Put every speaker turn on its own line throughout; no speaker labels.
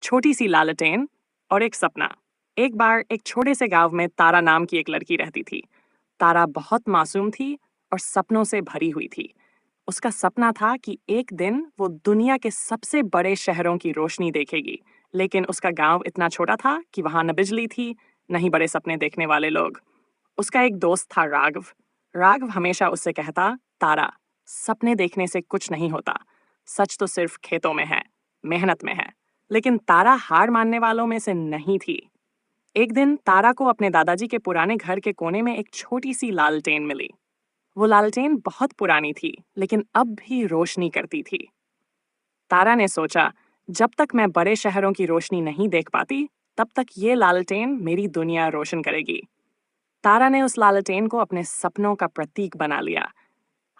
छोटी सी लालटेन और एक सपना। एक बार एक छोटे से गांव में तारा नाम की एक लड़की रहती थी। तारा बहुत मासूम थी और सपनों से भरी हुई थी। उसका सपना था कि एक दिन वो दुनिया के सबसे बड़े शहरों की रोशनी देखेगी। लेकिन उसका गांव इतना छोटा था कि वहां न बिजली थी, न ही बड़े सपने देखने वाले लोग। उसका एक दोस्त था राघव। राघव हमेशा उससे कहता, तारा, सपने देखने से कुछ नहीं होता। सच तो सिर्फ खेतों में है, मेहनत में है। लेकिन तारा हार मानने वालों में से नहीं थी। एक दिन तारा को अपने दादाजी के पुराने घर के कोने में एक छोटी सी लालटेन मिली। वो लालटेन बहुत पुरानी थी, लेकिन अब भी रोशनी करती थी। तारा ने सोचा, जब तक मैं बड़े शहरों की रोशनी नहीं देख पाती, तब तक ये लालटेन मेरी दुनिया रोशन करेगी। तारा ने उस लालटेन को अपने सपनों का प्रतीक बना लिया।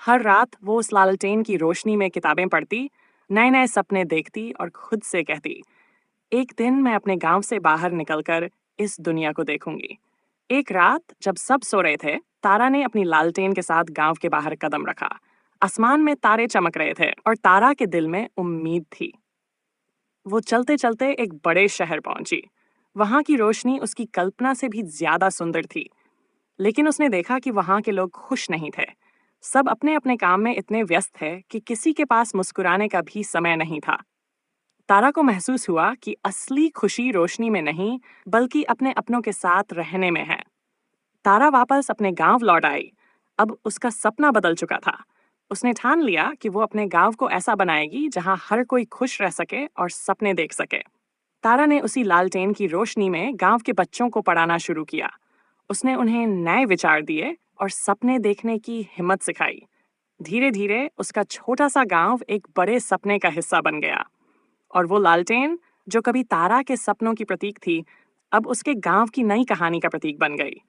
हर रात वो उस लालटेन की रोशनी में किताबें पढ़ती, नए नए सपने देखती और खुद से कहती, एक दिन मैं अपने गांव से बाहर निकलकर इस दुनिया को देखूंगी। एक रात जब सब सो रहे थे, तारा ने अपनी लालटेन के साथ गांव के बाहर कदम रखा। आसमान में तारे चमक रहे थे और तारा के दिल में उम्मीद थी। वो चलते चलते एक बड़े शहर पहुंची। वहां की रोशनी उसकी कल्पना से भी ज्यादा सुंदर थी। लेकिन उसने देखा कि वहां के लोग खुश नहीं थे। सब अपने अपने काम में इतने व्यस्त थे कि किसी के पास मुस्कुराने का भी समय नहीं था। तारा को महसूस हुआ कि असली खुशी रोशनी में नहीं, बल्कि अपने अपनों के साथ रहने में है। तारा वापस अपने गांव लौट आई। अब उसका सपना बदल चुका था। उसने ठान लिया कि वो अपने गांव को ऐसा बनाएगी जहां हर कोई खुश रह सके और सपने देख सके। तारा ने उसी लालटेन की रोशनी में गांव के बच्चों को पढ़ाना शुरू किया। उसने उन्हें नए विचार दिए और सपने देखने की हिम्मत सिखाई। धीरे धीरे उसका छोटा सा गांव एक बड़े सपने का हिस्सा बन गया। और वो लालटेन, जो कभी तारा के सपनों की प्रतीक थी, अब उसके गांव की नई कहानी का प्रतीक बन गई।